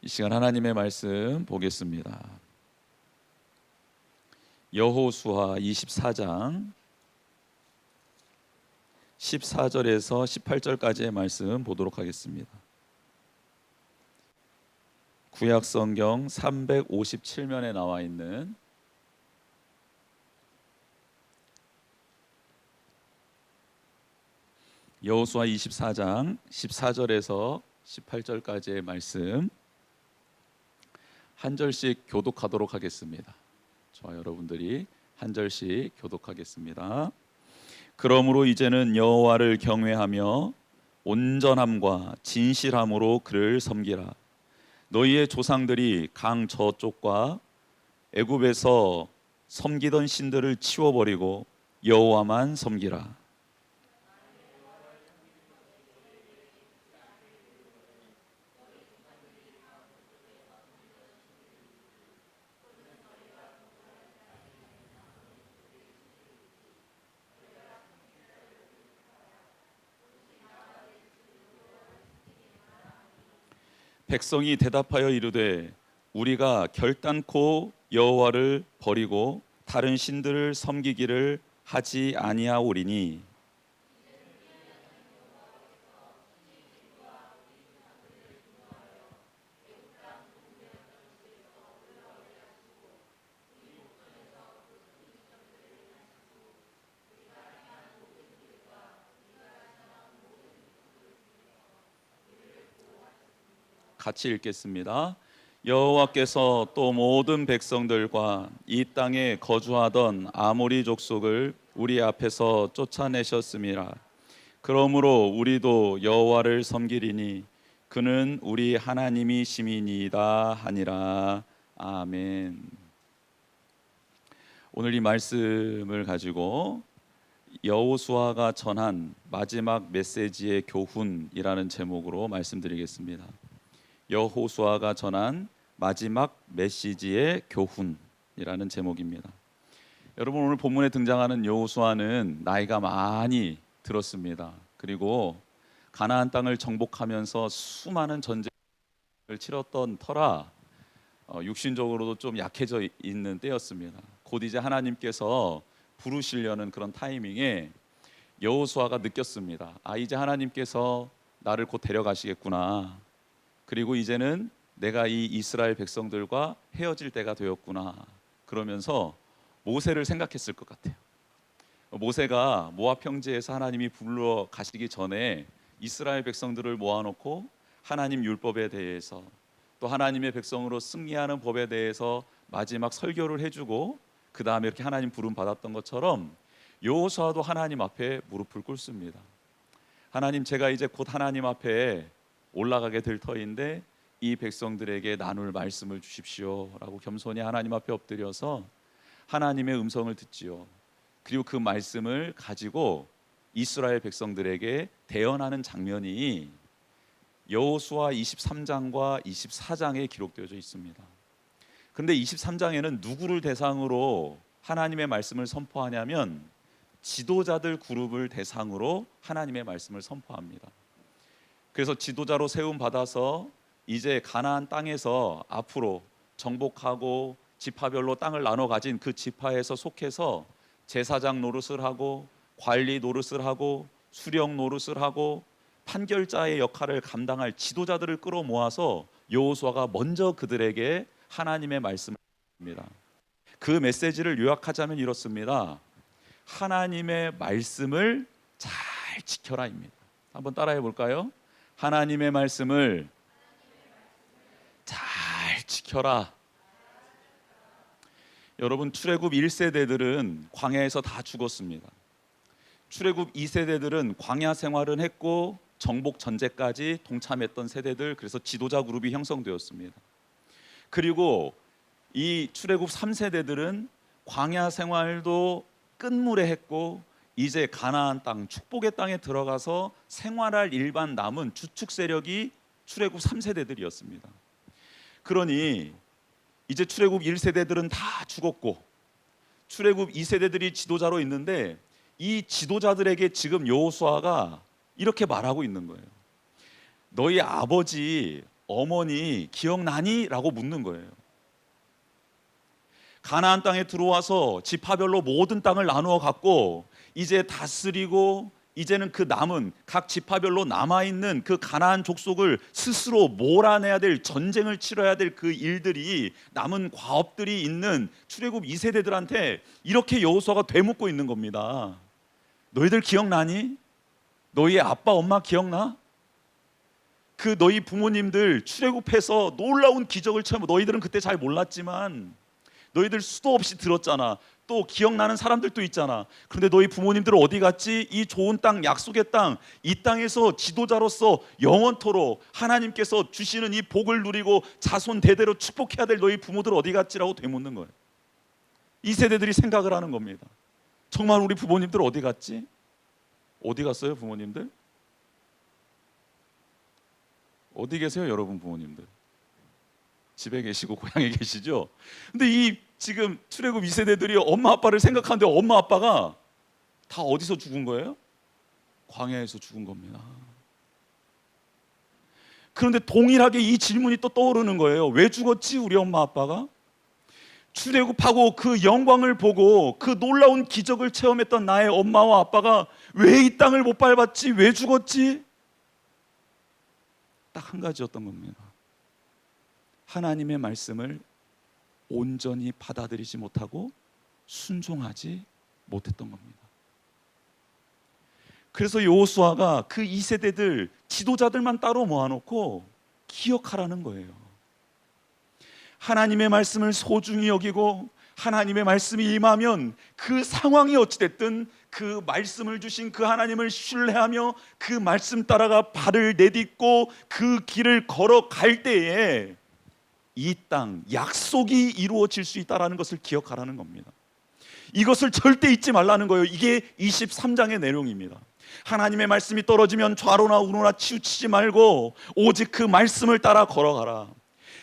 이 시간 하나님의 말씀 보겠습니다. 여호수아 24장 14절에서 18절까지의 말씀 보도록 하겠습니다. 구약 성경 357면에 나와 있는 여호수아 24장 14절에서 18절까지의 말씀 한 절씩 교독하도록 하겠습니다. 저와 여러분들이 한 절씩 교독하겠습니다. 그러므로 이제는 여호와를 경외하며 온전함과 진실함으로 그를 섬기라. 너희의 조상들이 강 저쪽과 애굽에서 섬기던 신들을 치워버리고 여호와만 섬기라. 백성이 대답하여 이르되 우리가 결단코 여호와를 버리고 다른 신들을 섬기기를 하지 아니하오리니 같이 읽겠습니다. 여호와께서 또 모든 백성들과 이 땅에 거주하던 아모리 족속을 우리 앞에서 쫓아내셨음이라. 그러므로 우리도 여호와를 섬기리니 그는 우리 하나님이심이니이다 하니라. 아멘. 오늘 이 말씀을 가지고 여호수아가 전한 마지막 메시지의 교훈이라는 제목으로 말씀드리겠습니다. 여호수아가 전한 마지막 메시지의 교훈이라는 제목입니다. 여러분, 오늘 본문에 등장하는 여호수아는 나이가 많이 들었습니다. 그리고 가나안 땅을 정복하면서 수많은 전쟁을 치렀던 터라 육신적으로도 좀 약해져 있는 때였습니다. 곧 이제 하나님께서 부르시려는 그런 타이밍에 여호수아가 느꼈습니다. 이제 하나님께서 나를 곧 데려가시겠구나. 그리고 이제는 내가 이 이스라엘 백성들과 헤어질 때가 되었구나. 그러면서 모세를 생각했을 것 같아요. 모세가 모압 평지에서 하나님이 불러 가시기 전에 이스라엘 백성들을 모아놓고 하나님 율법에 대해서 또 하나님의 백성으로 승리하는 법에 대해서 마지막 설교를 해주고 그 다음에 이렇게 하나님 부름 받았던 것처럼 여호수아도 하나님 앞에 무릎을 꿇습니다. 하나님, 제가 이제 곧 하나님 앞에 올라가게 될 터인데 이 백성들에게 나눌 말씀을 주십시오 라고 겸손히 하나님 앞에 엎드려서 하나님의 음성을 듣지요. 그리고 그 말씀을 가지고 이스라엘 백성들에게 대언하는 장면이 여호수아 23장과 24장에 기록되어져 있습니다. 그런데 23장에는 누구를 대상으로 하나님의 말씀을 선포하냐면 지도자들 그룹을 대상으로 하나님의 말씀을 선포합니다. 그래서 지도자로 세움 받아서 이제 가나안 땅에서 앞으로 정복하고 지파별로 땅을 나눠 가진 그 지파에서 속해서 제사장 노릇을 하고 관리 노릇을 하고 수령 노릇을 하고 판결자의 역할을 감당할 지도자들을 끌어모아서 여호수아가 먼저 그들에게 하나님의 말씀을 합니다. 그 메시지를 요약하자면 이렇습니다. 하나님의 말씀을 잘 지켜라입니다. 한번 따라해 볼까요? 하나님의 말씀을 잘 지켜라. 여러분, 출애굽 1세대들은 광야에서 다 죽었습니다. 출애굽 2세대들은 광야 생활은 했고 정복 전제까지 동참했던 세대들, 그래서 지도자 그룹이 형성되었습니다. 그리고 이 출애굽 3세대들은 광야 생활도 끝물에 했고 이제 가나안 땅, 축복의 땅에 들어가서 생활할 일반 남은 주축 세력이 출애굽 3세대들이었습니다. 그러니 이제 출애굽 1세대들은 다 죽었고 출애굽 2세대들이 지도자로 있는데 이 지도자들에게 지금 여호수아가 이렇게 말하고 있는 거예요. 너희 아버지 어머니 기억나니? 라고 묻는 거예요. 가나안 땅에 들어와서 지파별로 모든 땅을 나누어 갖고 이제 다스리고, 이제는 그 남은 각 지파별로 남아있는 그 가나안 족속을 스스로 몰아내야 될, 전쟁을 치러야 될 그 일들이, 남은 과업들이 있는 출애굽 2세대들한테 이렇게 여호수아가 되묻고 있는 겁니다. 너희들 기억나니? 너희의 아빠 엄마 기억나? 그 너희 부모님들 출애굽해서 놀라운 기적을 체험, 너희들은 그때 잘 몰랐지만 너희들 수도 없이 들었잖아. 또 기억나는 사람들도 있잖아. 그런데 너희 부모님들은 어디 갔지? 이 좋은 땅, 약속의 땅, 이 땅에서 지도자로서 영원토록 하나님께서 주시는 이 복을 누리고 자손 대대로 축복해야 될 너희 부모들 어디 갔지라고 되묻는 거예요. 이 세대들이 생각을 하는 겁니다. 정말 우리 부모님들 어디 갔지? 어디 갔어요, 부모님들? 어디 계세요, 여러분 부모님들? 집에 계시고 고향에 계시죠? 근데 이 지금 출애굽 2세대들이 엄마 아빠를 생각하는데 엄마 아빠가 다 어디서 죽은 거예요? 광야에서 죽은 겁니다. 그런데 동일하게 이 질문이 또 떠오르는 거예요. 왜 죽었지, 우리 엄마 아빠가? 출애굽하고 그 영광을 보고 그 놀라운 기적을 체험했던 나의 엄마와 아빠가 왜 이 땅을 못 밟았지? 왜 죽었지? 딱 한 가지였던 겁니다. 하나님의 말씀을 온전히 받아들이지 못하고 순종하지 못했던 겁니다. 그래서 여호수아가 그 2세대들 지도자들만 따로 모아놓고 기억하라는 거예요. 하나님의 말씀을 소중히 여기고 하나님의 말씀이 임하면 그 상황이 어찌됐든 그 말씀을 주신 그 하나님을 신뢰하며 그 말씀 따라가 발을 내딛고 그 길을 걸어갈 때에 이 땅 약속이 이루어질 수 있다는 것을 기억하라는 겁니다. 이것을 절대 잊지 말라는 거예요. 이게 23장의 내용입니다. 하나님의 말씀이 떨어지면 좌로나 우로나 치우치지 말고 오직 그 말씀을 따라 걸어가라.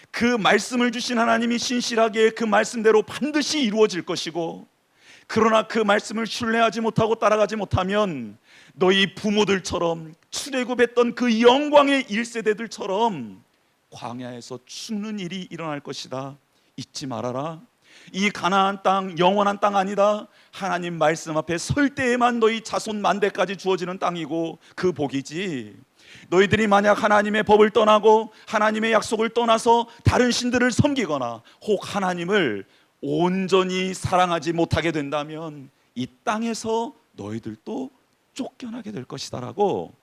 그 말씀을 주신 하나님이 신실하게 그 말씀대로 반드시 이루어질 것이고, 그러나 그 말씀을 신뢰하지 못하고 따라가지 못하면 너희 부모들처럼 출애굽했던 그 영광의 1세대들처럼 광야에서 죽는 일이 일어날 것이다. 잊지 말아라. 이 가나안 땅 영원한 땅 아니다. 하나님 말씀 앞에 설 때에만 너희 자손 만대까지 주어지는 땅이고 그 복이지, 너희들이 만약 하나님의 법을 떠나고 하나님의 약속을 떠나서 다른 신들을 섬기거나 혹 하나님을 온전히 사랑하지 못하게 된다면 이 땅에서 너희들도 쫓겨나게 될 것이다 라고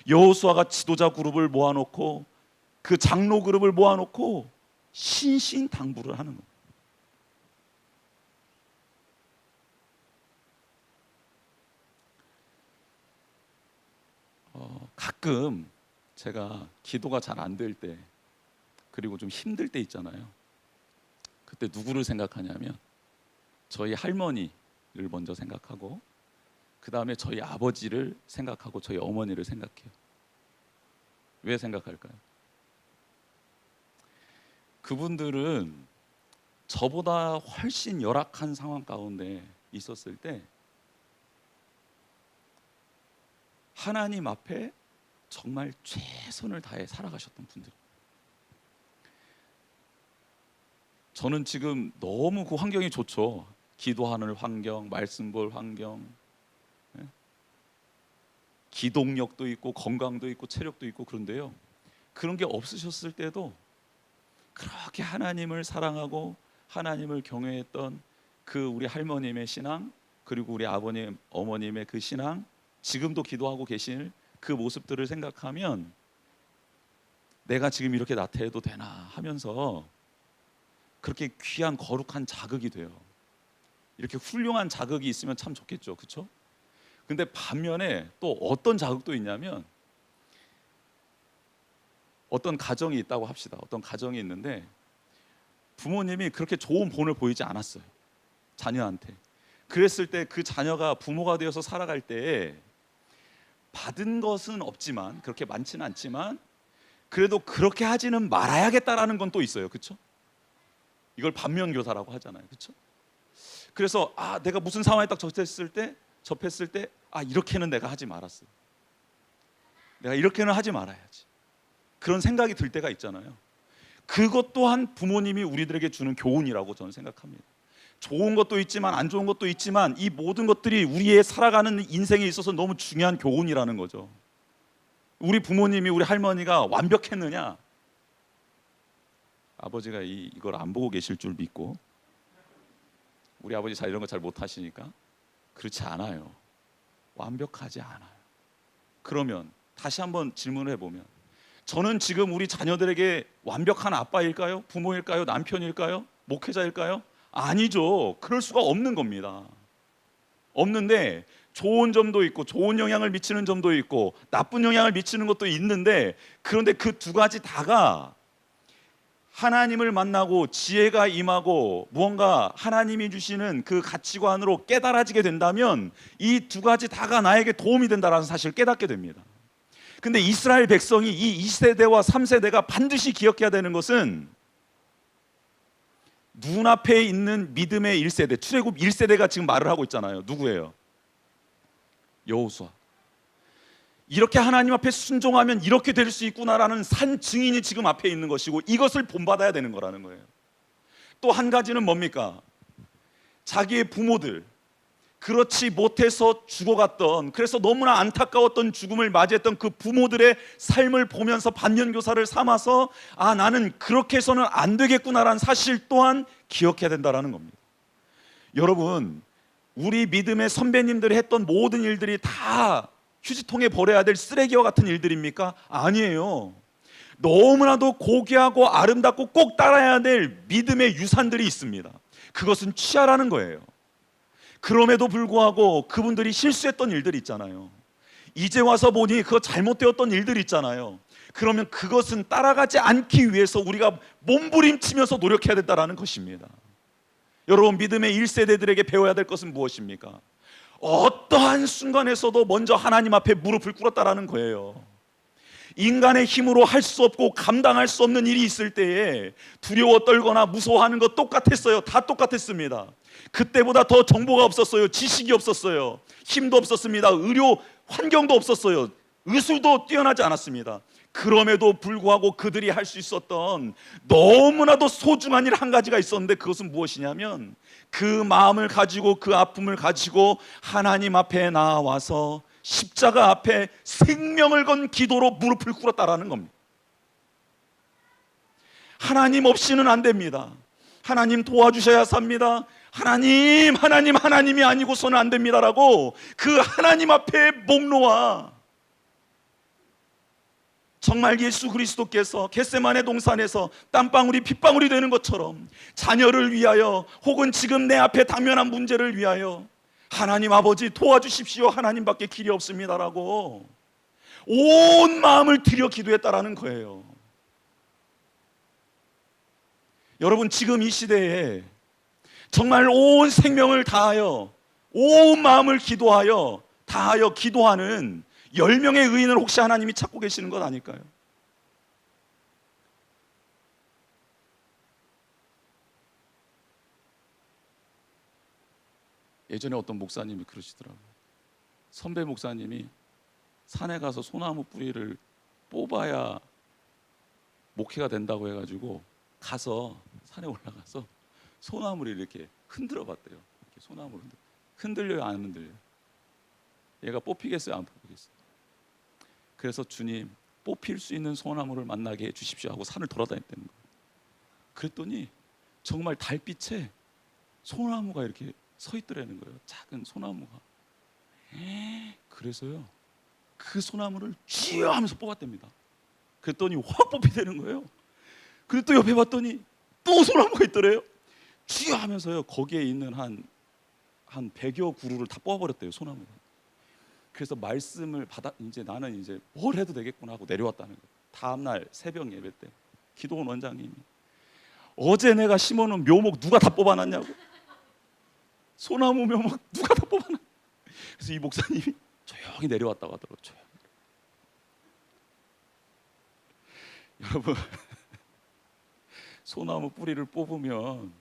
여호수아가 지도자 그룹을 모아놓고, 그 장로 그룹을 모아놓고 신신당부를 하는 거예요. 가끔 제가 기도가 잘 안 될 때, 그리고 좀 힘들 때 있잖아요. 그때 누구를 생각하냐면 저희 할머니를 먼저 생각하고, 그 다음에 저희 아버지를 생각하고 저희 어머니를 생각해요. 왜 생각할까요? 그분들은 저보다 훨씬 열악한 상황 가운데 있었을 때 하나님 앞에 정말 최선을 다해 살아가셨던 분들. 저는 지금 너무 그 환경이 좋죠. 기도하는 환경, 말씀 볼 환경, 기동력도 있고 건강도 있고 체력도 있고. 그런데요, 그런 게 없으셨을 때도 그렇게 하나님을 사랑하고 하나님을 경외했던 그 우리 할머님의 신앙, 그리고 우리 아버님, 어머님의 그 신앙, 지금도 기도하고 계실 그 모습들을 생각하면 내가 지금 이렇게 나태해도 되나 하면서 그렇게 귀한 거룩한 자극이 돼요. 이렇게 훌륭한 자극이 있으면 참 좋겠죠, 그렇죠? 근데 반면에 또 어떤 자극도 있냐면, 어떤 가정이 있다고 합시다. 어떤 가정이 있는데 부모님이 그렇게 좋은 본을 보이지 않았어요, 자녀한테. 그랬을 때 그 자녀가 부모가 되어서 살아갈 때 받은 것은 없지만, 그렇게 많지는 않지만 그래도 그렇게 하지는 말아야겠다라는 건 또 있어요, 그렇죠? 이걸 반면교사라고 하잖아요, 그렇죠? 그래서 내가 무슨 상황에 딱 접했을 때 이렇게는 내가 하지 말았어. 내가 이렇게는 하지 말아야지. 그런 생각이 들 때가 있잖아요. 그것 또한 부모님이 우리들에게 주는 교훈이라고 저는 생각합니다. 좋은 것도 있지만 안 좋은 것도 있지만 이 모든 것들이 우리의 살아가는 인생에 있어서 너무 중요한 교훈이라는 거죠. 우리 부모님이, 우리 할머니가 완벽했느냐? 아버지가 이걸 안 보고 계실 줄 믿고, 우리 아버지 잘 이런 거 잘 못하시니까 그렇지 않아요. 완벽하지 않아요. 그러면 다시 한번 질문을 해보면, 저는 지금 우리 자녀들에게 완벽한 아빠일까요? 부모일까요? 남편일까요? 목회자일까요? 아니죠. 그럴 수가 없는 겁니다. 없는데 좋은 점도 있고 좋은 영향을 미치는 점도 있고 나쁜 영향을 미치는 것도 있는데, 그런데 그 두 가지 다가 하나님을 만나고 지혜가 임하고 무언가 하나님이 주시는 그 가치관으로 깨달아지게 된다면 이 두 가지 다가 나에게 도움이 된다는 사실을 깨닫게 됩니다. 근데 이스라엘 백성이 이 2세대와 3세대가 반드시 기억해야 되는 것은, 눈앞에 있는 믿음의 1세대, 출애굽 1세대가 지금 말을 하고 있잖아요. 누구예요? 여호수아. 이렇게 하나님 앞에 순종하면 이렇게 될 수 있구나라는 산 증인이 지금 앞에 있는 것이고, 이것을 본받아야 되는 거라는 거예요. 또 한 가지는 뭡니까? 자기의 부모들, 그렇지 못해서 죽어갔던, 그래서 너무나 안타까웠던 죽음을 맞이했던 그 부모들의 삶을 보면서 반면교사를 삼아서, 아, 나는 그렇게 해서는 안 되겠구나라는 사실 또한 기억해야 된다는 겁니다. 여러분, 우리 믿음의 선배님들이 했던 모든 일들이 다 휴지통에 버려야 될 쓰레기와 같은 일들입니까? 아니에요. 너무나도 고귀하고 아름답고 꼭 따라야 될 믿음의 유산들이 있습니다. 그것은 취하라는 거예요. 그럼에도 불구하고 그분들이 실수했던 일들이 있잖아요. 이제 와서 보니 그거 잘못되었던 일들이 있잖아요. 그러면 그것은 따라가지 않기 위해서 우리가 몸부림치면서 노력해야 된다는 것입니다. 여러분, 믿음의 1세대들에게 배워야 될 것은 무엇입니까? 어떠한 순간에서도 먼저 하나님 앞에 무릎을 꿇었다라는 거예요. 인간의 힘으로 할 수 없고 감당할 수 없는 일이 있을 때에 두려워 떨거나 무서워하는 것 똑같았어요. 다 똑같았습니다. 그때보다 더 정보가 없었어요. 지식이 없었어요. 힘도 없었습니다. 의료 환경도 없었어요. 의술도 뛰어나지 않았습니다. 그럼에도 불구하고 그들이 할 수 있었던 너무나도 소중한 일 한 가지가 있었는데, 그것은 무엇이냐면 그 마음을 가지고, 그 아픔을 가지고 하나님 앞에 나와서 십자가 앞에 생명을 건 기도로 무릎을 꿇었다라는 겁니다. 하나님 없이는 안 됩니다. 하나님 도와주셔야 삽니다. 하나님이 아니고서는 안 됩니다라고 그 하나님 앞에 목 놓아, 정말 예수 그리스도께서 겟세마네 동산에서 땀방울이 핏방울이 되는 것처럼 자녀를 위하여, 혹은 지금 내 앞에 당면한 문제를 위하여 하나님 아버지 도와주십시오, 하나님밖에 길이 없습니다라고 온 마음을 들여 기도했다라는 거예요. 여러분, 지금 이 시대에 정말 온 생명을 다하여, 온 마음을 기도하여 다하여 기도하는 10명의 의인을 혹시 하나님이 찾고 계시는 것 아닐까요? 예전에 어떤 목사님이 그러시더라고요. 선배 목사님이 산에 가서 소나무 뿌리를 뽑아야 목회가 된다고 해가지고 가서 산에 올라가서 소나무를 이렇게 흔들어 봤대요. 이렇게 소나무를 흔들려요, 안 흔들려요? 얘가 뽑히겠어요, 안 뽑히겠어요? 그래서 주님, 뽑힐 수 있는 소나무를 만나게 해주십시오 하고 산을 돌아다녔다는 거예요. 그랬더니 정말 달빛에 소나무가 이렇게 서 있더라는 거예요. 작은 소나무가. 그래서요, 그 소나무를 쥐어 하면서 뽑았답니다. 그랬더니 확 뽑히되는 거예요. 그리고 또 옆에 봤더니 또 소나무가 있더래요. 쥐어 하면서요, 거기에 있는 한 100여 그루를 다 뽑아버렸대요, 소나무가. 그래서 말씀을 받아, 이제 나는 이제 뭘 해도 되겠구나 하고 내려왔다는 거예요. 다음날 새벽 예배 때 기도원 원장님이, 어제 내가 심어놓은 묘목 누가 다 뽑아놨냐고, 소나무 묘목 누가 다 뽑아놨. 그래서 이 목사님이 조용히 내려왔다고 하더라고요. 조용히. 여러분, 소나무 뿌리를 뽑으면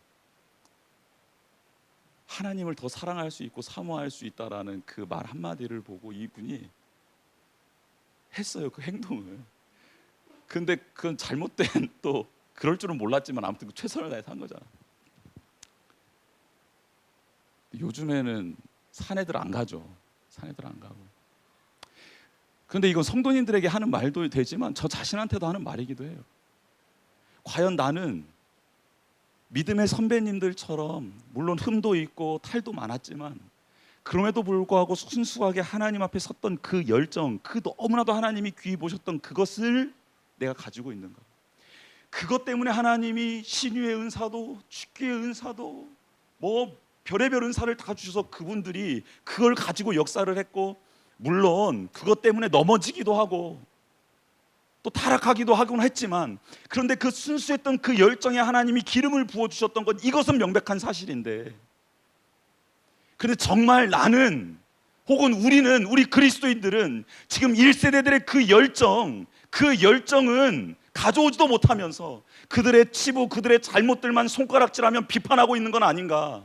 하나님을 더 사랑할 수 있고 사모할 수 있다라는 그 말 한마디를 보고 이분이 했어요, 그 행동을. 근데 그건 잘못된 또 그럴 줄은 몰랐지만 아무튼 최선을 다해서 한 거잖아. 요즘에는 산에들 안 가죠. 산에들 안 가고. 그런데 이건 성도님들에게 하는 말도 되지만 저 자신한테도 하는 말이기도 해요. 과연 나는 믿음의 선배님들처럼 물론 흠도 있고 탈도 많았지만 그럼에도 불구하고 순수하게 하나님 앞에 섰던 그 열정, 그 너무나도 하나님이 귀히 보셨던 그것을 내가 가지고 있는가? 그것 때문에 하나님이 신유의 은사도 축기의 은사도 뭐 별의별 은사를 다 주셔서 그분들이 그걸 가지고 역사를 했고, 물론 그것 때문에 넘어지기도 하고 또 타락하기도 하곤 했지만, 그런데 그 순수했던 그 열정에 하나님이 기름을 부어주셨던 건 이것은 명백한 사실인데, 그런데 정말 나는 혹은 우리는, 우리 그리스도인들은 지금 1세대들의 그 열정은 가져오지도 못하면서 그들의 치부, 그들의 잘못들만 손가락질하면 비판하고 있는 건 아닌가.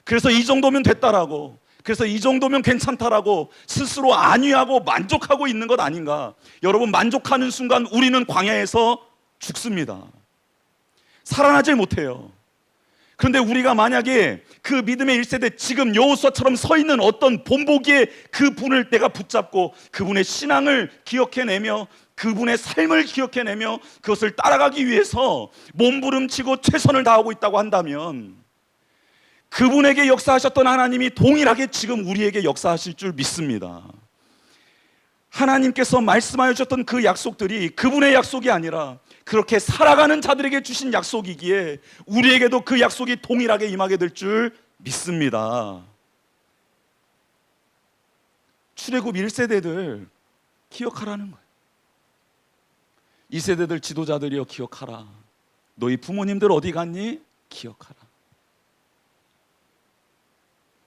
그래서 이 정도면 됐다라고, 그래서 이 정도면 괜찮다라고 스스로 안위하고 만족하고 있는 것 아닌가. 여러분, 만족하는 순간 우리는 광야에서 죽습니다. 살아나질 못해요. 그런데 우리가 만약에 그 믿음의 1세대 지금 여호수아처럼 서 있는 어떤 본보기에 그 분을 내가 붙잡고 그분의 신앙을 기억해내며 그분의 삶을 기억해내며 그것을 따라가기 위해서 몸부림치고 최선을 다하고 있다고 한다면, 그분에게 역사하셨던 하나님이 동일하게 지금 우리에게 역사하실 줄 믿습니다. 하나님께서 말씀하여 주셨던 그 약속들이 그분의 약속이 아니라 그렇게 살아가는 자들에게 주신 약속이기에 우리에게도 그 약속이 동일하게 임하게 될 줄 믿습니다. 출애굽 1세대들 기억하라는 거예요. 2세대들 지도자들이여 기억하라. 너희 부모님들 어디 갔니? 기억하라.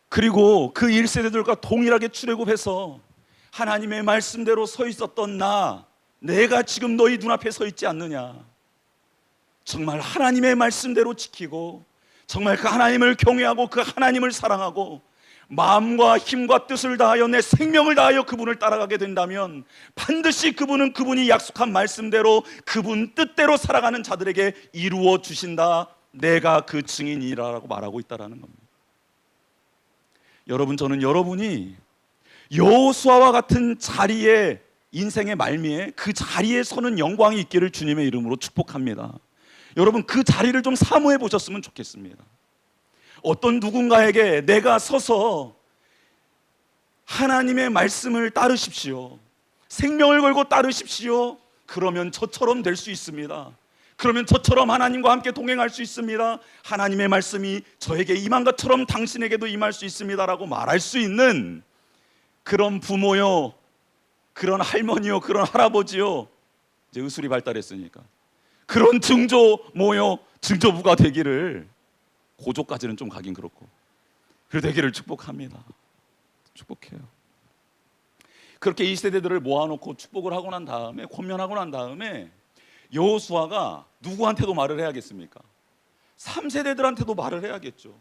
그리고 그 1세대들과 동일하게 출애굽해서 하나님의 말씀대로 서 있었던 내가 지금 너희 눈앞에 서 있지 않느냐. 정말 하나님의 말씀대로 지키고 정말 그 하나님을 경외하고 그 하나님을 사랑하고 마음과 힘과 뜻을 다하여 내 생명을 다하여 그분을 따라가게 된다면 반드시 그분은 그분이 약속한 말씀대로 그분 뜻대로 살아가는 자들에게 이루어 주신다. 내가 그 증인이라고 말하고 있다는 겁니다. 여러분, 저는 여러분이 여호수아와 같은 자리에 인생의 말미에 그 자리에 서는 영광이 있기를 주님의 이름으로 축복합니다. 여러분, 그 자리를 좀 사모해 보셨으면 좋겠습니다. 어떤 누군가에게 내가 서서 하나님의 말씀을 따르십시오, 생명을 걸고 따르십시오, 그러면 저처럼 될 수 있습니다. 그러면 저처럼 하나님과 함께 동행할 수 있습니다. 하나님의 말씀이 저에게 임한 것처럼 당신에게도 임할 수 있습니다라고 말할 수 있는 그런 부모요, 그런 할머니요, 그런 할아버지요, 이제 의술이 발달했으니까 그런 증조모요, 증조부가 되기를, 고조까지는 좀 가긴 그렇고 그 되기를 축복합니다. 축복해요. 그렇게 이 세대들을 모아놓고 축복을 하고 난 다음에, 권면하고 난 다음에 여호수아가 누구한테도 말을 해야겠습니까? 3세대들한테도 말을 해야겠죠.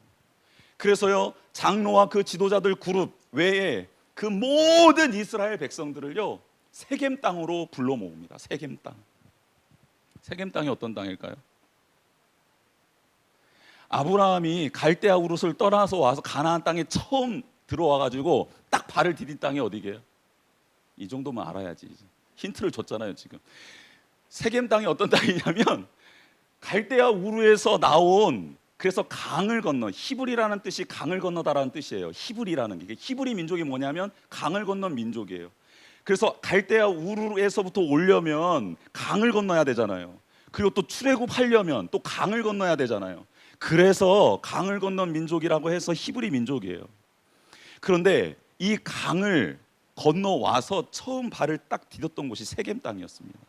그래서요, 장로와 그 지도자들 그룹 외에 그 모든 이스라엘 백성들을요 세겜 땅으로 불러 모읍니다. 세겜 땅. 세겜 땅이 어떤 땅일까요? 아브라함이 갈대아 우르스를 떠나서 와서 가나안 땅에 처음 들어와 가지고 딱 발을 디딘 땅이 어디게요? 이 정도만 알아야지. 힌트를 줬잖아요. 지금 세겜 땅이 어떤 땅이냐면 갈대아 우르에서 나온, 그래서 강을 건너, 히브리라는 뜻이 강을 건너다라는 뜻이에요. 히브리라는 게, 히브리 민족이 뭐냐면 강을 건넌 민족이에요. 그래서 갈대아 우르에서부터 오려면 강을 건너야 되잖아요. 그리고 또 출애굽하려면 또 강을 건너야 되잖아요. 그래서 강을 건넌 민족이라고 해서 히브리 민족이에요. 그런데 이 강을 건너와서 처음 발을 딱 디뎠던 곳이 세겜 땅이었습니다.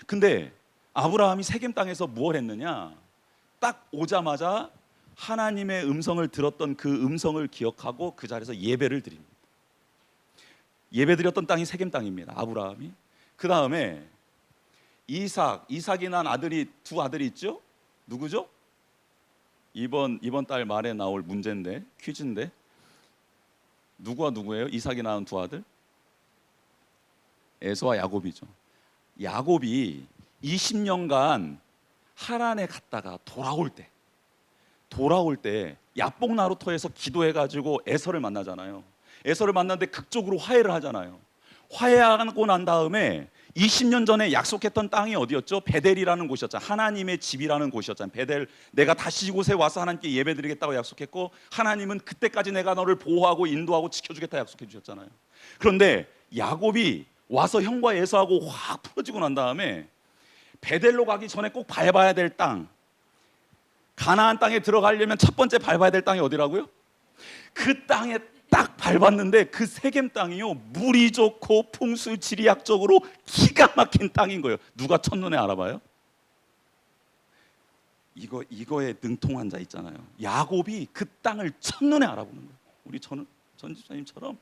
근데 아브라함이 세겜 땅에서 무엇을 했느냐? 딱 오자마자 하나님의 음성을 들었던 그 음성을 기억하고 그 자리에서 예배를 드립니다. 예배 드렸던 땅이 세겜 땅입니다. 아브라함이. 그 다음에 이삭이 난 아들이, 두 아들이 있죠? 누구죠? 이번 달 말에 나올 문제인데, 퀴즈인데, 누구와 누구예요? 이삭이 낳은 두 아들? 에서와 야곱이죠. 야곱이 20년간 하란에 갔다가 돌아올 때 야복 나루터에서 기도해가지고 에서를 만나잖아요. 에서를 만났는데 극적으로 화해를 하잖아요. 화해하고 난 다음에 20년 전에 약속했던 땅이 어디였죠? 베델이라는 곳이었잖아요. 하나님의 집이라는 곳이었잖아요. 베델, 내가 다시 이곳에 와서 하나님께 예배드리겠다고 약속했고, 하나님은 그때까지 내가 너를 보호하고 인도하고 지켜주겠다 약속해 주셨잖아요. 그런데 야곱이 와서 형과 에서하고 확 풀어지고 난 다음에 베델로 가기 전에 꼭 밟아야 될 땅, 가나안 땅에 들어가려면 첫 번째 밟아야 될 땅이 어디라고요? 그 땅에 딱 밟았는데 그 세겜 땅이요, 물이 좋고 풍수 지리학적으로 기가 막힌 땅인 거예요. 누가 첫눈에 알아봐요? 이거에 능통한 자 있잖아요. 야곱이 그 땅을 첫눈에 알아보는 거예요. 우리 전 집사님처럼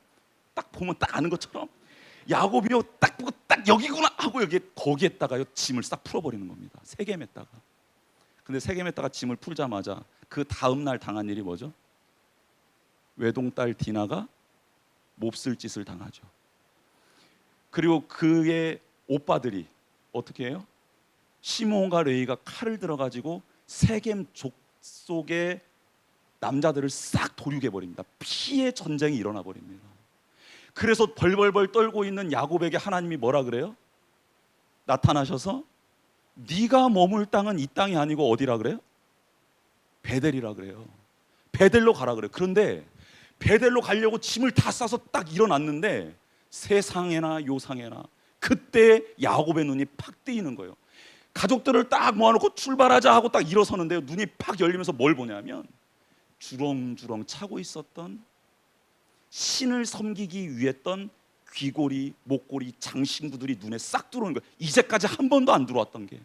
딱 보면 딱 아는 것처럼 야곱이요, 딱 보고 딱 여기구나 하고 거기에다가요 짐을 싹 풀어버리는 겁니다. 세겜에다가. 근데 세겜에다가 짐을 풀자마자 그 다음 날 당한 일이 뭐죠? 외동딸 디나가 몹쓸 짓을 당하죠. 그리고 그의 오빠들이 어떻게 해요? 시므온과 레위가 칼을 들어가지고 세겜 족속의 남자들을 싹 도륙해 버립니다. 피해 전쟁이 일어나 버립니다. 그래서 벌벌벌 떨고 있는 야곱에게 하나님이 뭐라 그래요? 나타나셔서 네가 머물 땅은 이 땅이 아니고 어디라 그래요? 베델이라 그래요. 베델로 가라 그래요. 그런데 베델로 가려고 짐을 다 싸서 딱 일어났는데 세상에나 요상에나 그때 야곱의 눈이 팍 뜨이는 거예요. 가족들을 딱 모아놓고 출발하자 하고 딱 일어서는데 눈이 팍 열리면서 뭘 보냐면 주렁주렁 차고 있었던 신을 섬기기 위했던 귀고리, 목고리, 장신구들이 눈에 싹 들어오는 거예요. 이제까지 한 번도 안 들어왔던 게.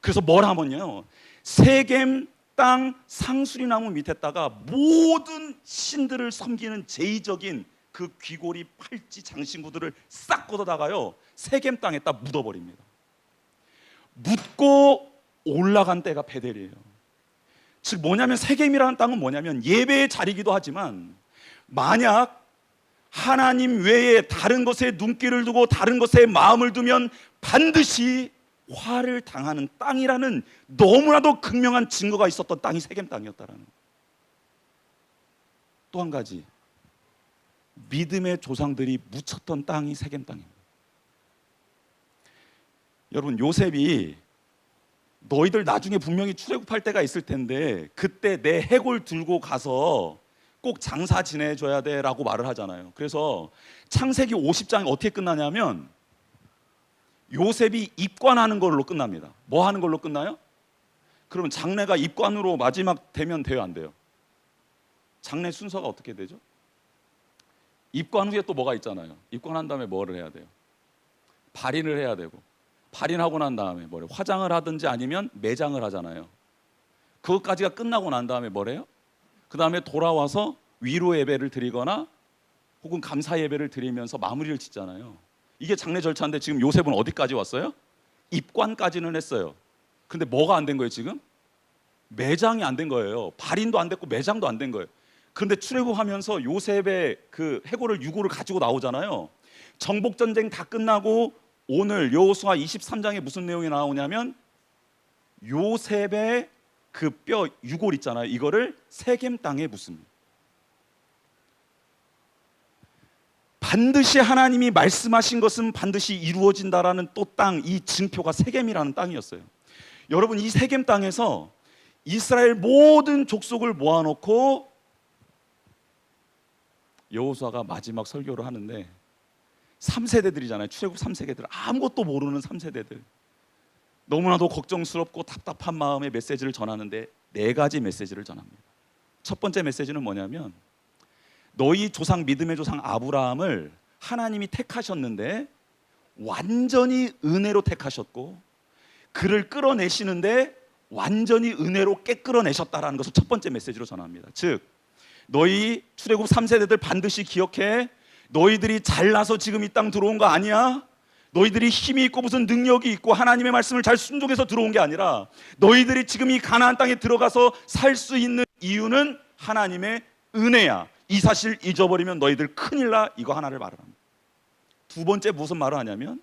그래서 뭘 하면요, 세겜 땅 상수리나무 밑에다가 모든 신들을 섬기는 제의적인 그 귀고리, 팔찌, 장신구들을 싹 걷어다가요 세겜 땅에다 묻어버립니다. 묻고 올라간 때가 베델이에요. 즉 뭐냐면 세겜이라는 땅은 뭐냐면 예배의 자리이기도 하지만, 만약 하나님 외에 다른 것에 눈길을 두고 다른 것에 마음을 두면 반드시 화를 당하는 땅이라는 너무나도 극명한 증거가 있었던 땅이 세겜 땅이었다라는. 또 한 가지, 믿음의 조상들이 묻혔던 땅이 세겜 땅입니다. 여러분, 요셉이 너희들 나중에 분명히 출애굽할 때가 있을 텐데 그때 내 해골 들고 가서 꼭 장사 지내줘야 돼 라고 말을 하잖아요. 그래서 창세기 50장이 어떻게 끝나냐면 요셉이 입관하는 걸로 끝납니다. 뭐 하는 걸로 끝나요? 그러면 장례가 입관으로 마지막 되면 돼요, 안 돼요? 장례 순서가 어떻게 되죠? 입관 후에 또 뭐가 있잖아요. 입관한 다음에 뭐를 해야 돼요? 발인을 해야 되고, 발인하고 난 다음에 뭐래요? 화장을 하든지 아니면 매장을 하잖아요. 그것까지가 끝나고 난 다음에 뭐래요? 그 다음에 돌아와서 위로 예배를 드리거나 혹은 감사 예배를 드리면서 마무리를 짓잖아요. 이게 장례 절차인데 지금 요셉은 어디까지 왔어요? 입관까지는 했어요. 근데 뭐가 안 된 거예요 지금? 매장이 안 된 거예요. 발인도 안 됐고 매장도 안 된 거예요. 그런데 출애굽하면서 요셉의 그 해골을 유골을 가지고 나오잖아요. 정복전쟁 다 끝나고 오늘 여호수아 23장에 무슨 내용이 나오냐면 요셉의 그 뼈 유골 있잖아요. 이거를 세겜 땅에 묻습니다. 반드시 하나님이 말씀하신 것은 반드시 이루어진다라는 또 땅, 이 증표가 세겜이라는 땅이었어요. 여러분, 이 세겜 땅에서 이스라엘 모든 족속을 모아놓고 여호수아가 마지막 설교를 하는데 3세대들이잖아요. 출애굽 3세대들, 아무것도 모르는 3세대들, 너무나도 걱정스럽고 답답한 마음의 메시지를 전하는데 4가지 메시지를 전합니다. 첫 번째 메시지는 뭐냐면 너희 조상, 믿음의 조상 아브라함을 하나님이 택하셨는데 완전히 은혜로 택하셨고 그를 끌어내시는데 완전히 은혜로 끌어내셨다라는 것을 첫 번째 메시지로 전합니다. 즉 너희 출애굽 3세대들 반드시 기억해. 너희들이 잘나서 지금 이 땅 들어온 거 아니야. 너희들이 힘이 있고 무슨 능력이 있고 하나님의 말씀을 잘 순종해서 들어온 게 아니라 너희들이 지금 이 가나안 땅에 들어가서 살 수 있는 이유는 하나님의 은혜야. 이 사실 잊어버리면 너희들 큰일 나. 이거 하나를 말을 합니다. 두 번째 무슨 말을 하냐면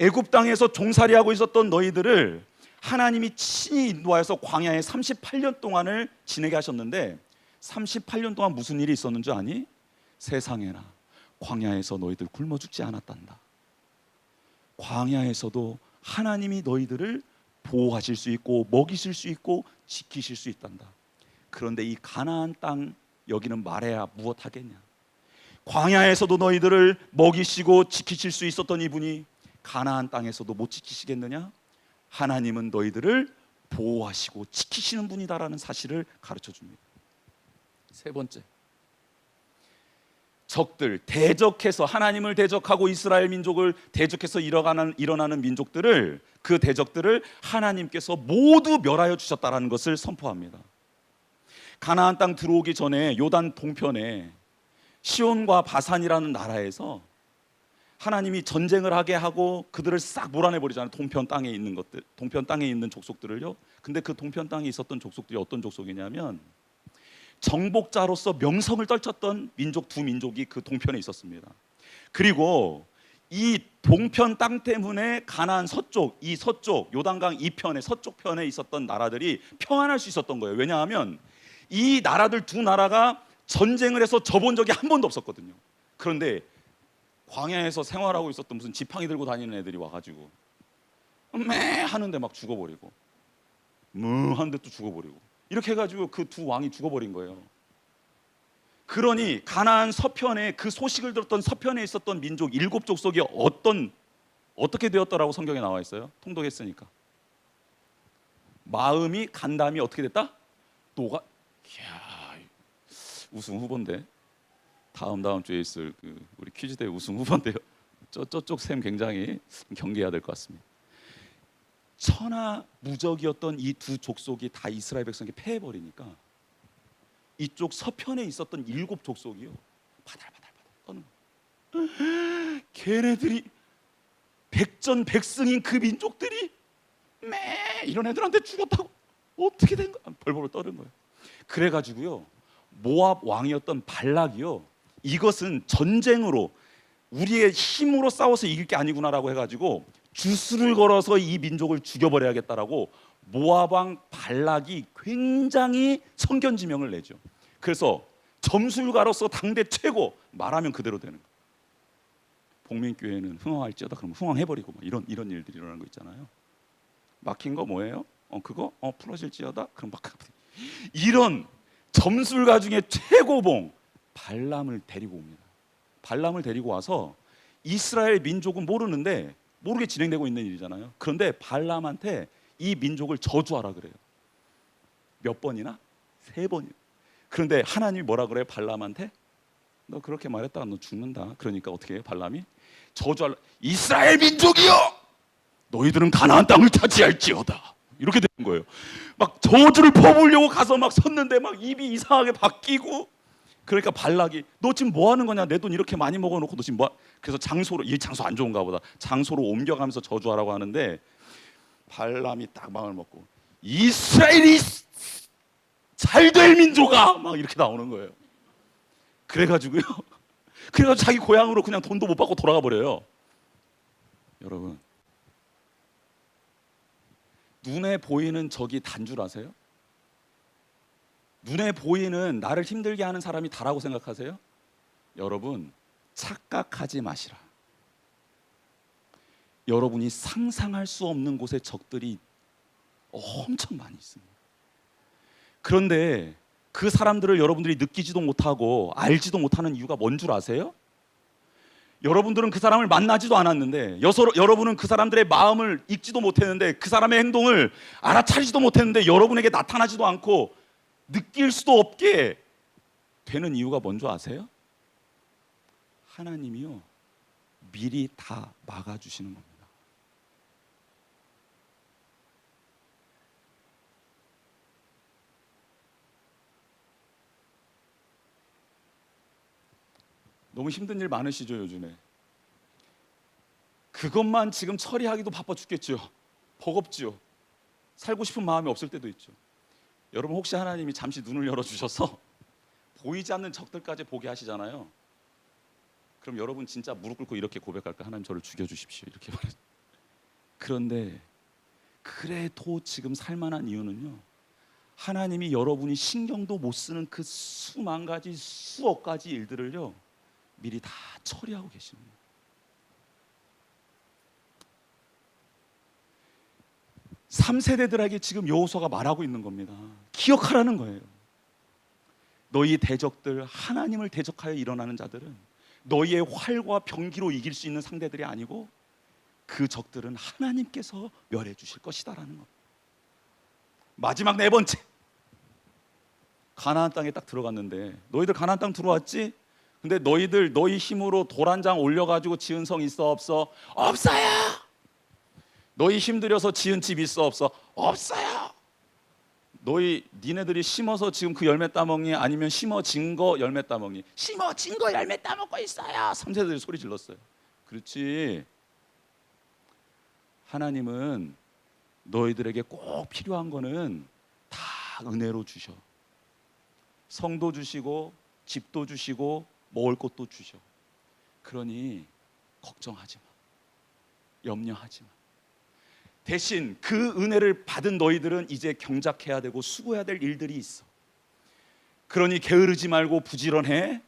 애굽 땅에서 종살이하고 있었던 너희들을 하나님이 친히 인도하여서 광야에 38년 동안을 지내게 하셨는데 38년 동안 무슨 일이 있었는 줄 아니? 세상에나 광야에서 너희들 굶어 죽지 않았단다. 광야에서도 하나님이 너희들을 보호하실 수 있고 먹이실 수 있고 지키실 수 있단다. 그런데 이 가나안 땅 여기는 말해야 무엇하겠냐. 광야에서도 너희들을 먹이시고 지키실 수 있었던 이분이 가나안 땅에서도 못 지키시겠느냐? 하나님은 너희들을 보호하시고 지키시는 분이다라는 사실을 가르쳐 줍니다. 세 번째, 적들, 대적해서 하나님을 대적하고 이스라엘 민족을 대적해서 일어나는 민족들을, 그 대적들을 하나님께서 모두 멸하여 주셨다라는 것을 선포합니다. 가나안 땅 들어오기 전에 요단 동편에 시온과 바산이라는 나라에서 하나님이 전쟁을 하게 하고 그들을 싹 몰아내 버리잖아요. 동편 땅에 있는 것들, 동편 땅에 있는 족속들을요. 근데 그 동편 땅에 있었던 족속들이 어떤 족속이냐면 정복자로서 명성을 떨쳤던 민족, 두 민족이 그 동편에 있었습니다. 그리고 이 동편 땅 때문에 가나안 서쪽, 이 서쪽 요단강 이편의 서쪽 편에 있었던 나라들이 평안할 수 있었던 거예요. 왜냐하면 이 나라들 두 나라가 전쟁을 해서 져본 적이 한 번도 없었거든요. 그런데 광야에서 생활하고 있었던 무슨 지팡이 들고 다니는 애들이 와가지고 매 하는데 막 죽어버리고 하는데 또 죽어버리고 이렇게 해가지고 그 두 왕이 죽어버린 거예요. 그러니 가나안 서편에, 그 소식을 들었던 서편에 있었던 민족 일곱 족속이 어떻게 되었더라고 성경에 나와 있어요. 통독했으니까 마음이 간담이 어떻게 됐다? 이야, 우승 후보인데 다음 주에 있을 우리 퀴즈대회 우승 후보인데요. 저쪽 셈 굉장히 경계해야 될 것 같습니다. 천하무적이었던 이 두 족속이 다 이스라엘 백성에게 패해버리니까 이쪽 서편에 있었던 일곱 족속이요 바달바달 떠는 거예요. 걔네들이 백전백승인 그 민족들이 이런 애들한테 죽었다고 어떻게 된 거야? 벌벌 떠는 거예요. 그래가지고요 모압 왕이었던 발락이요 이것은 전쟁으로 우리의 힘으로 싸워서 이길 게 아니구나라고 해가지고 주술을 걸어서 이 민족을 죽여버려야겠다라고 모압 왕 발락이 굉장히 성견지명을 내죠. 그래서 점술가로서 당대 최고, 말하면 그대로 되는 거예요. 복민교회는 흥황할지어다 그러면 흥황해버리고 막 이런 일들이 일어나는 거 있잖아요. 막힌 거 뭐예요? 그거 풀어질지어다 그럼 막 이런 점술가 중에 최고봉 발람을 데리고 옵니다. 발람을 데리고 와서 이스라엘 민족은 모르게 진행되고 있는 일이잖아요. 그런데 발람한테 이 민족을 저주하라 그래요. 몇 번이나? 3번이요. 그런데 하나님이 뭐라 그래요? 발람한테 너 그렇게 말했다가 너 죽는다. 그러니까 어떻게 해요? 발람이 저주할 이스라엘 민족이여 너희들은 가나안 땅을 차지할지어다 이렇게 되는 거예요. 막 저주를 퍼부으려고 가서 막 섰는데 막 입이 이상하게 바뀌고 그러니까 발락이 너 지금 뭐 하는 거냐? 내 돈 이렇게 많이 먹어놓고 너 지금 뭐? 그래서 장소로 이 장소 안 좋은가 보다. 장소로 옮겨가면서 저주하라고 하는데 발람이 딱 마음을 먹고 이스라엘이 잘될 민족아 막 이렇게 나오는 거예요. 그래가지고 자기 고향으로 그냥 돈도 못 받고 돌아가 버려요. 여러분 눈에 보이는 적이 단 줄 아세요? 눈에 보이는 나를 힘들게 하는 사람이 다라고 생각하세요? 여러분 착각하지 마시라. 여러분이 상상할 수 없는 곳에 적들이 엄청 많이 있습니다. 그런데 그 사람들을 여러분들이 느끼지도 못하고 알지도 못하는 이유가 뭔 줄 아세요? 여러분들은 그 사람을 만나지도 않았는데 여러분은 그 사람들의 마음을 읽지도 못했는데 그 사람의 행동을 알아차리지도 못했는데 여러분에게 나타나지도 않고 느낄 수도 없게 되는 이유가 뭔 줄 아세요? 하나님이요 미리 다 막아주시는 겁니다. 너무 힘든 일 많으시죠 요즘에? 그것만 지금 처리하기도 바빠 죽겠죠. 버겁지요. 살고 싶은 마음이 없을 때도 있죠. 여러분 혹시 하나님이 잠시 눈을 열어주셔서 보이지 않는 적들까지 보게 하시잖아요. 그럼 여러분 진짜 무릎 꿇고 이렇게 고백할까? 하나님 저를 죽여주십시오 이렇게 말해요. 그런데 그래도 지금 살만한 이유는요, 하나님이 여러분이 신경도 못 쓰는 그 수만 가지 수억 가지 일들을요 미리 다 처리하고 계십니다. 3세대들에게 지금 여호수아가 말하고 있는 겁니다. 기억하라는 거예요. 너희 대적들, 하나님을 대적하여 일어나는 자들은 너희의 활과 병기로 이길 수 있는 상대들이 아니고 그 적들은 하나님께서 멸해 주실 것이다라는 겁니다. 마지막 네 번째, 가나안 땅에 딱 들어갔는데, 너희들 가나안 땅 들어왔지? 근데 너희들 너희 힘으로 돌 한 장 올려가지고 지은 성 있어 없어? 없어요. 너희 힘들여서 지은 집 있어 없어? 없어요. 니네들이 심어서 지금 그 열매 따먹니? 아니면 심어진 거 열매 따먹니? 심어진 거 열매 따먹고 있어요. 3세들이 소리 질렀어요. 그렇지. 하나님은 너희들에게 꼭 필요한 거는 다 은혜로 주셔. 성도 주시고 집도 주시고 먹을 것도 주셔. 그러니 걱정하지 마. 염려하지 마. 대신 그 은혜를 받은 너희들은 이제 경작해야 되고 수고해야 될 일들이 있어. 그러니 게으르지 말고 부지런해.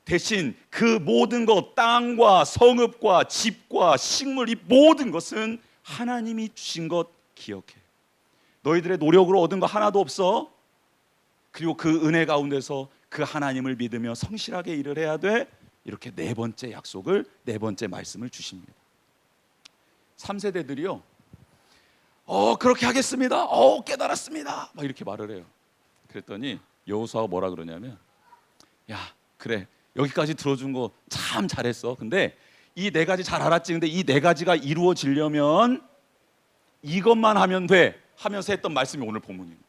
대신 그 모든 것, 땅과 성읍과 집과 식물, 이 모든 것은 하나님이 주신 것 기억해. 너희들의 노력으로 얻은 거 하나도 없어. 그리고 그 은혜 가운데서 그 하나님을 믿으며 성실하게 일을 해야 돼. 이렇게 네 번째 약속을, 네 번째 말씀을 주십니다. 3세대들이요, 그렇게 하겠습니다. 깨달았습니다. 막 이렇게 말을 해요. 그랬더니 여호수아가 뭐라 그러냐면, 야, 그래, 여기까지 들어준 거 참 잘했어. 근데 이 네 가지 잘 알았지. 근데 이 네 가지가 이루어지려면 이것만 하면 돼 하면서 했던 말씀이 오늘 본문입니다.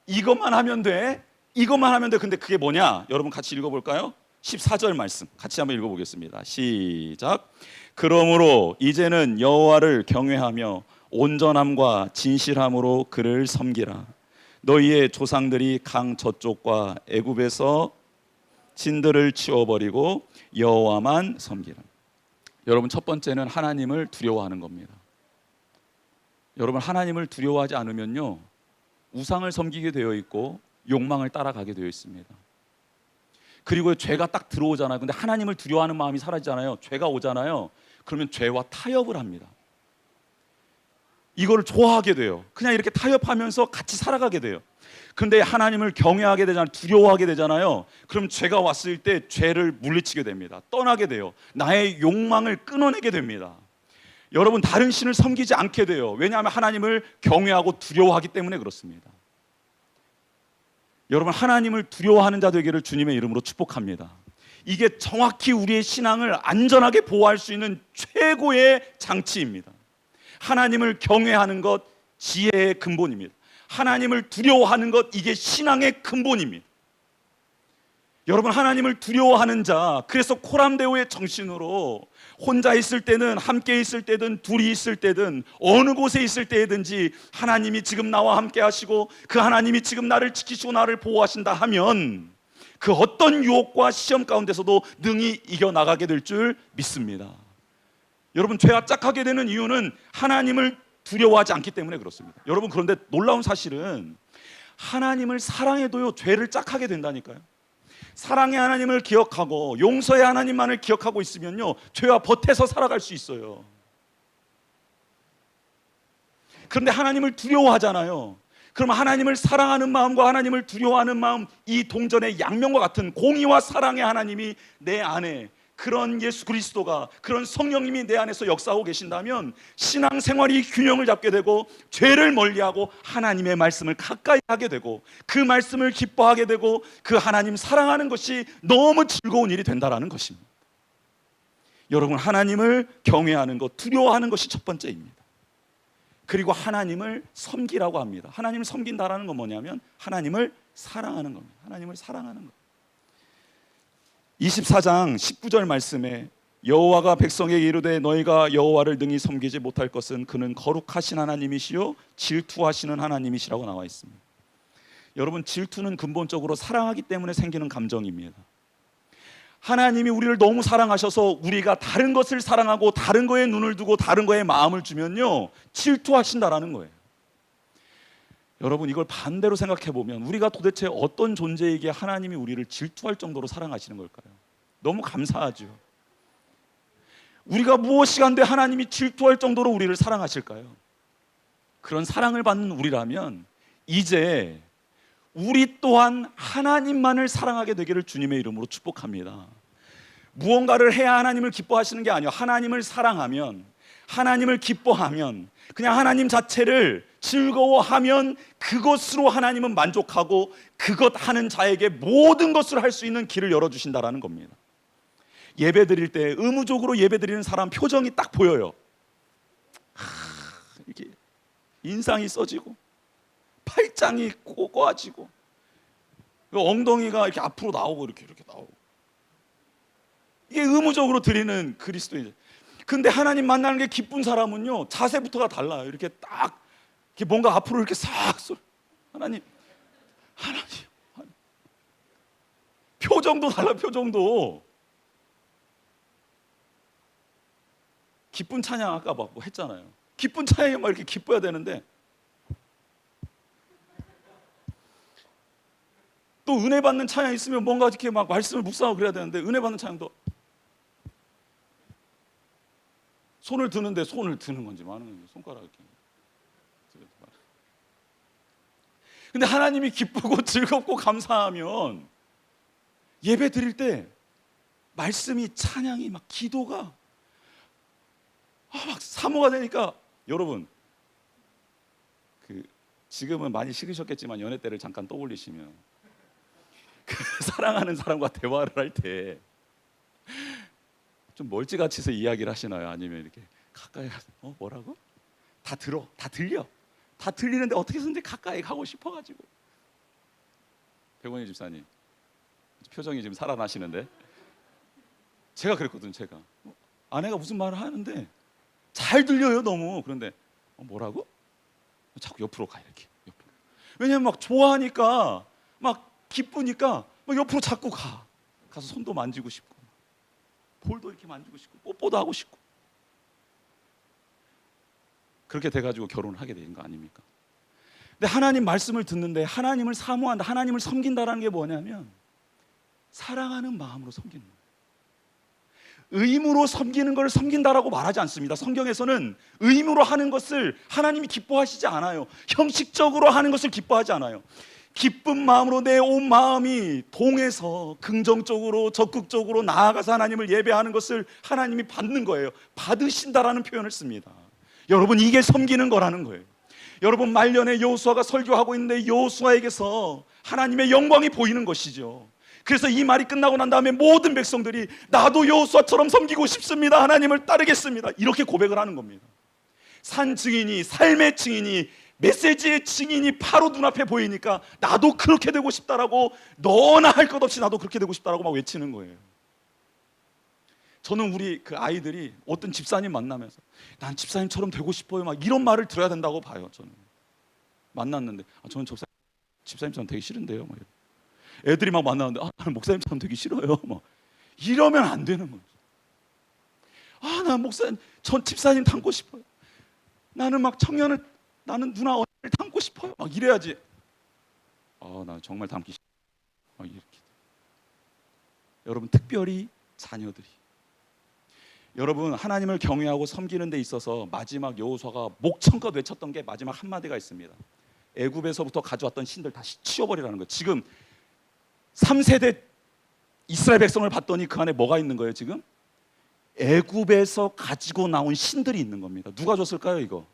이것만 하면 돼. 이것만 하면 돼. 근데 그게 뭐냐? 여러분 같이 읽어볼까요? 14절 말씀 같이 한번 읽어보겠습니다. 시작. 그러므로 이제는 여호와를 경외하며 온전함과 진실함으로 그를 섬기라. 너희의 조상들이 강 저쪽과 애굽에서 진들을 치워버리고 여호와만 섬기라. 여러분, 첫 번째는 하나님을 두려워하는 겁니다. 여러분, 하나님을 두려워하지 않으면요, 우상을 섬기게 되어 있고 욕망을 따라가게 되어 있습니다. 그리고 죄가 딱 들어오잖아요. 근데 하나님을 두려워하는 마음이 사라지잖아요. 죄가 오잖아요. 그러면 죄와 타협을 합니다. 이거를 좋아하게 돼요. 그냥 이렇게 타협하면서 같이 살아가게 돼요. 그런데 하나님을 경외하게 되잖아요. 두려워하게 되잖아요. 그럼 죄가 왔을 때 죄를 물리치게 됩니다. 떠나게 돼요. 나의 욕망을 끊어내게 됩니다. 여러분, 다른 신을 섬기지 않게 돼요. 왜냐하면 하나님을 경외하고 두려워하기 때문에 그렇습니다. 여러분, 하나님을 두려워하는 자 되기를 주님의 이름으로 축복합니다. 이게 정확히 우리의 신앙을 안전하게 보호할 수 있는 최고의 장치입니다. 하나님을 경외하는 것, 지혜의 근본입니다. 하나님을 두려워하는 것, 이게 신앙의 근본입니다. 여러분, 하나님을 두려워하는 자, 그래서 코람데오의 정신으로 혼자 있을 때는, 함께 있을 때든, 둘이 있을 때든, 어느 곳에 있을 때든지 하나님이 지금 나와 함께 하시고 그 하나님이 지금 나를 지키시고 나를 보호하신다 하면 그 어떤 유혹과 시험 가운데서도 능히 이겨나가게 될 줄 믿습니다. 여러분, 죄가 짝하게 되는 이유는 하나님을 두려워하지 않기 때문에 그렇습니다. 여러분, 그런데 놀라운 사실은 하나님을 사랑해도요, 죄를 짝하게 된다니까요. 사랑의 하나님을 기억하고 용서의 하나님만을 기억하고 있으면요, 죄와 버텨서 살아갈 수 있어요. 그런데 하나님을 두려워하잖아요. 그럼 하나님을 사랑하는 마음과 하나님을 두려워하는 마음, 이 동전의 양면과 같은 공의와 사랑의 하나님이 내 안에, 그런 예수 그리스도가, 그런 성령님이 내 안에서 역사하고 계신다면 신앙생활이 균형을 잡게 되고 죄를 멀리하고 하나님의 말씀을 가까이 하게 되고 그 말씀을 기뻐하게 되고 그 하나님 사랑하는 것이 너무 즐거운 일이 된다라는 것입니다. 여러분, 하나님을 경외하는 것, 두려워하는 것이 첫 번째입니다. 그리고 하나님을 섬기라고 합니다. 하나님을 섬긴다라는 건 뭐냐면 하나님을 사랑하는 겁니다. 하나님을 사랑하는 것. 24장 19절 말씀에 여호와가 백성에게 이르되 너희가 여호와를 능히 섬기지 못할 것은 그는 거룩하신 하나님이시요 질투하시는 하나님이시라고 나와 있습니다. 여러분, 질투는 근본적으로 사랑하기 때문에 생기는 감정입니다. 하나님이 우리를 너무 사랑하셔서 우리가 다른 것을 사랑하고 다른 거에 눈을 두고 다른 거에 마음을 주면요, 질투하신다라는 거예요. 여러분, 이걸 반대로 생각해 보면 우리가 도대체 어떤 존재이기에 하나님이 우리를 질투할 정도로 사랑하시는 걸까요? 너무 감사하죠. 우리가 무엇이 간데 하나님이 질투할 정도로 우리를 사랑하실까요? 그런 사랑을 받는 우리라면 이제 우리 또한 하나님만을 사랑하게 되기를 주님의 이름으로 축복합니다. 무언가를 해야 하나님을 기뻐하시는 게 아니에요. 하나님을 사랑하면, 하나님을 기뻐하면, 그냥 하나님 자체를 즐거워하면 그것으로 하나님은 만족하고 그것 하는 자에게 모든 것을 할 수 있는 길을 열어주신다라는 겁니다. 예배 드릴 때 의무적으로 예배 드리는 사람 표정이 딱 보여요. 이렇게 인상이 써지고 팔짱이 꼬아지고 엉덩이가 이렇게 앞으로 나오고 이렇게 나오고, 이게 의무적으로 드리는 그리스도인들. 근데 하나님 만나는 게 기쁜 사람은요, 자세부터가 달라요. 이렇게 딱 이렇게 뭔가 앞으로 이렇게 싹 쏠. 하나님 표정도 달라. 표정도. 기쁜 찬양 아까 막 뭐 했잖아요. 기쁜 찬양에 막 이렇게 기뻐야 되는데, 또 은혜 받는 찬양 있으면 뭔가 이렇게 막 말씀을 묵상하고 그래야 되는데, 은혜 받는 찬양도 손을 드는데 손을 드는 건지 마는 건지 손가락 이렇게. 근데 하나님이 기쁘고 즐겁고 감사하면 예배 드릴 때 말씀이, 찬양이 막 기도가 막 사모가 되니까, 여러분 지금은 많이 식으셨겠지만 연애 때를 잠깐 떠올리시면 사랑하는 사람과 대화를 할 때 좀 멀찌감치서 이야기를 하시나요? 아니면 이렇게 가까이 가서 뭐라고? 다 들어, 다 들려, 다 들리는데 어떻게 해서든지 가까이 가고 싶어가지고. 백원희 집사님 표정이 지금 살아나시는데, 제가 그랬거든. 제가 아내가 무슨 말을 하는데 잘 들려요 너무. 그런데 뭐라고? 자꾸 옆으로 가, 이렇게 옆으로. 왜냐면 막 좋아하니까, 막 기쁘니까 막 옆으로 자꾸 가서 손도 만지고 싶고, 볼도 이렇게 만지고 싶고, 뽀뽀도 하고 싶고. 그렇게 돼가지고 결혼을 하게 된 거 아닙니까? 근데 하나님 말씀을 듣는데 하나님을 사모한다, 하나님을 섬긴다라는 게 뭐냐면 사랑하는 마음으로 섬기는 거예요. 의무로 섬기는 걸 섬긴다라고 말하지 않습니다. 성경에서는 의무로 하는 것을 하나님이 기뻐하시지 않아요. 형식적으로 하는 것을 기뻐하지 않아요. 기쁜 마음으로 내 온 마음이 동해서 긍정적으로 적극적으로 나아가서 하나님을 예배하는 것을 하나님이 받는 거예요. 받으신다라는 표현을 씁니다. 여러분, 이게 섬기는 거라는 거예요. 여러분, 말년에 여호수아가 설교하고 있는데 여호수아에게서 하나님의 영광이 보이는 것이죠. 그래서 이 말이 끝나고 난 다음에 모든 백성들이 나도 여호수아처럼 섬기고 싶습니다, 하나님을 따르겠습니다, 이렇게 고백을 하는 겁니다. 산 증인이, 삶의 증인이, 메시지의 증인이 바로 눈앞에 보이니까 나도 그렇게 되고 싶다라고, 너나 할 것 없이 나도 그렇게 되고 싶다라고 막 외치는 거예요. 저는 우리 그 아이들이 어떤 집사님 만나면서 난 집사님처럼 되고 싶어요, 막 이런 말을 들어야 된다고 봐요. 저는 만났는데 저는 집사님처럼 되기 싫은데요, 막 애들이 막 만나는데 나는 목사님처럼 되기 싫어요, 막 이러면 안 되는 거죠. 난 목사님, 전 집사님 닮고 싶어요. 나는 막 나는 누나 언니를 닮고 싶어요, 막 이래야지. 나 정말 닮기 싫어, 막 이렇게. 여러분, 특별히 자녀들이, 여러분, 하나님을 경외하고 섬기는 데 있어서 마지막 여호수아가 목청껏 외쳤던 게 마지막 한마디가 있습니다. 애굽에서부터 가져왔던 신들 다 치워버리라는 거예요. 지금 3세대 이스라엘 백성을 봤더니 그 안에 뭐가 있는 거예요? 지금 애굽에서 가지고 나온 신들이 있는 겁니다. 누가 줬을까요, 이거?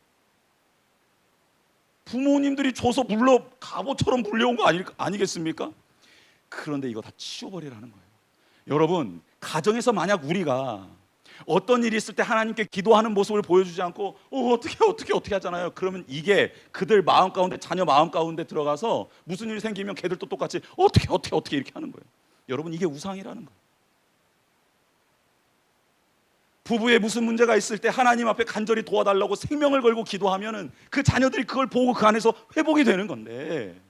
부모님들이 줘서 갑오처럼 물려온 거 아니겠습니까? 그런데 이거 다 치워버리라는 거예요. 여러분, 가정에서 만약 우리가 어떤 일이 있을 때 하나님께 기도하는 모습을 보여주지 않고 어떻게 하잖아요. 그러면 이게 그들 마음 가운데, 자녀 마음 가운데 들어가서 무슨 일이 생기면 걔들도 똑같이 어떻게 이렇게 하는 거예요. 여러분, 이게 우상이라는 거예요. 부부에 무슨 문제가 있을 때 하나님 앞에 간절히 도와달라고 생명을 걸고 기도하면은 그 자녀들이 그걸 보고 그 안에서 회복이 되는 건데,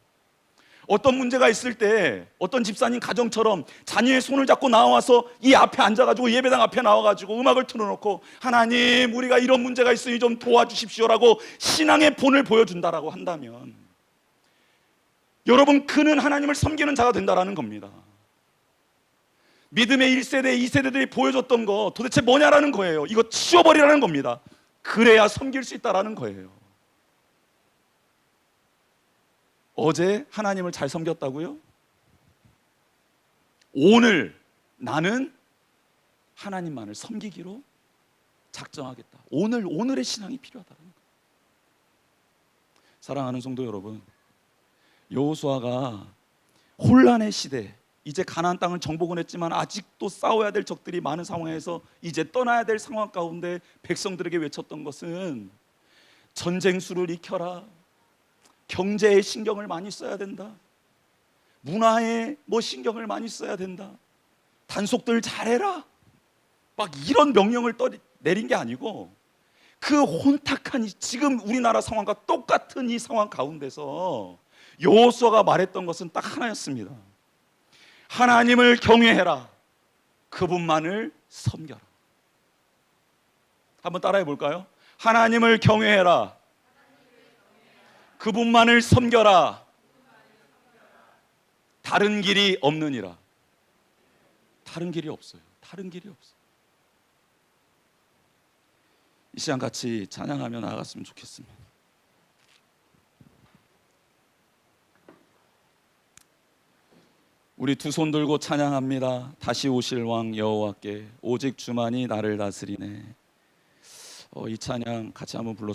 어떤 문제가 있을 때 어떤 집사님 가정처럼 자녀의 손을 잡고 나와서 이 앞에 앉아가지고 예배당 앞에 나와가지고 음악을 틀어놓고 하나님 우리가 이런 문제가 있으니 좀 도와주십시오라고 신앙의 본을 보여준다라고 한다면 여러분 그는 하나님을 섬기는 자가 된다라는 겁니다. 믿음의 1세대, 2세대들이 보여줬던 거 도대체 뭐냐라는 거예요. 이거 치워버리라는 겁니다. 그래야 섬길 수 있다라는 거예요. 어제 하나님을 잘 섬겼다고요? 오늘 나는 하나님만을 섬기기로 작정하겠다. 오늘의 신앙이 필요하다는 거예요. 사랑하는 성도 여러분, 여호수아가 혼란의 시대, 이제 가나안 땅을 정복은 했지만 아직도 싸워야 될 적들이 많은 상황에서 이제 떠나야 될 상황 가운데 백성들에게 외쳤던 것은 전쟁 수를 익혀라, 경제에 신경을 많이 써야 된다, 문화에 신경을 많이 써야 된다, 단속들 잘해라, 막 이런 명령을 내린 게 아니고 그 혼탁한 지금 우리나라 상황과 똑같은 이 상황 가운데서 여호수아가 말했던 것은 딱 하나였습니다. 하나님을 경외해라, 그분만을 섬겨라. 한번 따라해 볼까요? 하나님을 경외해라, 그분만을 섬겨라, 다른 길이 없느니라. 다른 길이 없어요. 다른 길이 없어요. 이 시간 같이 찬양하며 나아갔으면 좋겠습니다. 우리 두 손 들고 찬양합니다. 다시 오실 왕 여호와께 오직 주만이 나를 다스리네. 이 찬양 같이 한번 불러